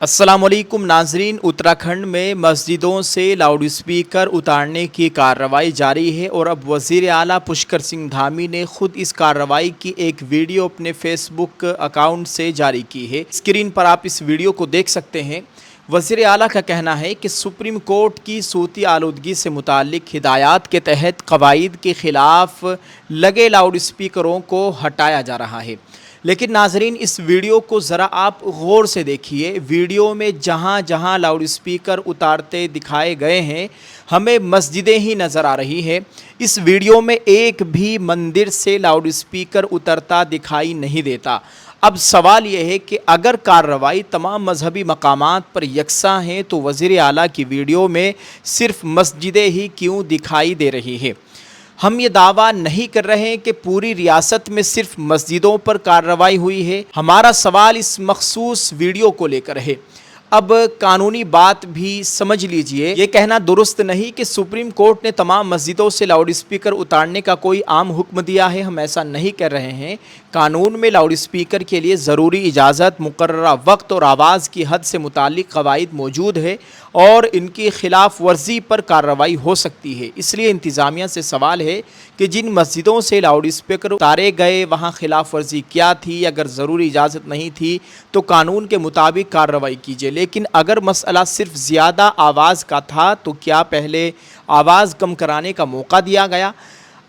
अस्सलाम वालेकुम नाजरीन। उत्तराखंड में मस्जिदों से लाउड स्पीकर उतारने की कार्रवाई जारी है और अब वज़ीर आला पुष्कर सिंह धामी ने खुद इस कार्रवाई की एक वीडियो अपने फेसबुक अकाउंट से जारी की है। स्क्रीन पर आप इस वीडियो को देख सकते हैं। वज़ीर आला का कहना है कि सुप्रीम कोर्ट की सूती आलूदगी से मुताल्लिक हिदायत के तहत कवायद के ख़िलाफ़ लगे लाउड स्पीकरों को हटाया जा रहा है। लेकिन नाजरीन, इस वीडियो को ज़रा आप गौर से देखिए। वीडियो में जहाँ जहाँ लाउड स्पीकर उतारते दिखाए गए हैं, हमें मस्जिदें ही नज़र आ रही हैं। इस वीडियो में एक भी मंदिर से लाउड स्पीकर उतरता दिखाई नहीं देता। अब सवाल यह है कि अगर कार्रवाई तमाम मजहबी मकामात पर यकसा हैं तो वज़ीर आला की वीडियो में सिर्फ मस्जिदें ही क्यों दिखाई दे रही हैं? हम ये दावा नहीं कर रहे हैं कि पूरी रियासत में सिर्फ मस्जिदों पर कार्रवाई हुई है। हमारा सवाल इस मखसूस वीडियो को लेकर है। अब कानूनी बात भी समझ लीजिए। ये कहना दुरुस्त नहीं कि सुप्रीम कोर्ट ने तमाम मस्जिदों से लाउड स्पीकर उतारने का कोई आम हुक्म दिया है। हम ऐसा नहीं कर रहे हैं। कानून में लाउड स्पीकर के लिए ज़रूरी इजाज़त, मुकर्ररा वक्त और आवाज़ की हद से मुताल्लिक़ कवायद मौजूद है और इनकी खिलाफ वर्जी पर कार्रवाई हो सकती है। इसलिए इंतज़ामिया से सवाल है कि जिन मस्जिदों से लाउड स्पीकर उतारे गए वहाँ खिलाफ वर्जी क्या थी। अगर ज़रूरी इजाज़त नहीं थी तो कानून के मुताबिक कार्रवाई कीजिए। लेकिन अगर मसला सिर्फ ज़्यादा आवाज़ का था तो क्या पहले आवाज़ कम कराने का मौका दिया गया?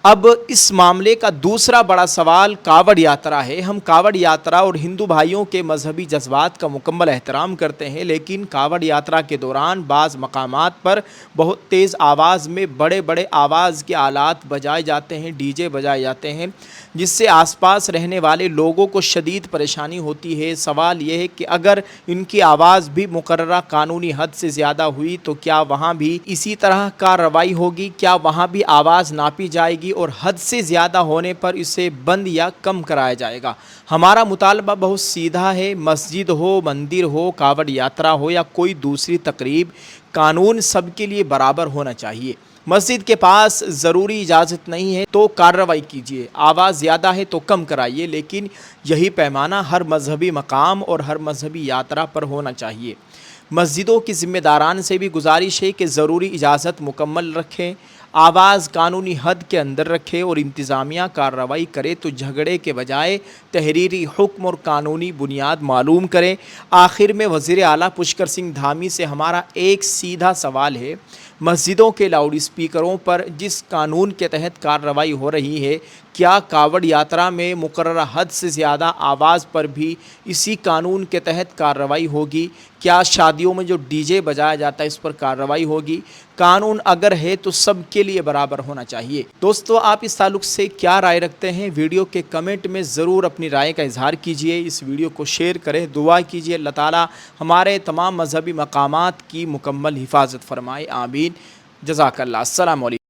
अब इस मामले का दूसरा बड़ा सवाल कावड़ यात्रा है। हम कावड़ यात्रा और हिंदू भाइयों के मजहबी जज्बात का मुकम्मल एहतराम करते हैं, लेकिन कावड़ यात्रा के दौरान बाज़ मकामात पर बहुत तेज़ आवाज़ में बड़े बड़े आवाज़ के आलात बजाए जाते हैं, डीजे बजाए जाते हैं, जिससे आसपास रहने वाले लोगों को शदीद परेशानी होती है। सवाल यह है कि अगर इनकी आवाज़ भी मुकर्ररा कानूनी हद से ज़्यादा हुई तो क्या वहाँ भी इसी तरह कार्रवाई होगी? क्या वहाँ भी आवाज़ नापी जाएगी और हद से ज़्यादा होने पर इसे बंद या कम कराया जाएगा? हमारा मुतालबा बहुत सीधा है। मस्जिद हो, मंदिर हो, कावड़ यात्रा हो या कोई दूसरी तकरीब, कानून सबके लिए बराबर होना चाहिए। मस्जिद के पास ज़रूरी इजाज़त नहीं है तो कार्रवाई कीजिए, आवाज़ ज़्यादा है तो कम कराइए, लेकिन यही पैमाना हर मजहबी मकाम और हर मजहबी यात्रा पर होना चाहिए। मस्जिदों की ज़िम्मेदारान से भी गुजारिश है कि ज़रूरी इजाज़त मुकम्मल रखें, आवाज़ कानूनी हद के अंदर रखें और इंतज़ामिया कार्रवाई करे तो झगड़े के बजाय तहरीरी हुक्म और कानूनी बुनियाद मालूम करें। आखिर में वज़ीर आला पुष्कर सिंह धामी से हमारा एक सीधा सवाल है, मस्जिदों के लाउड स्पीकरों पर जिस कानून के तहत कार्रवाई हो रही है, क्या कावड़ यात्रा में मुकर्ररा हद से ज़्यादा आवाज़ पर भी इसी कानून के तहत कार्रवाई होगी? क्या शादियों में जो डीजे बजाया जाता है इस पर कार्रवाई होगी? कानून अगर है तो सबके लिए बराबर होना चाहिए। दोस्तों, आप इस ताल्लुक़ से क्या राय रखते हैं? वीडियो के कमेंट में ज़रूर अपनी राय का इजहार कीजिए। इस वीडियो को शेयर करें, दुआ कीजिए अल्लाह ताला हमारे तमाम मजहबी मकामात की मुकम्मल हिफाजत फरमाए। आमीन। जज़ाकल्लाह। अस्सलाम वालेकुम।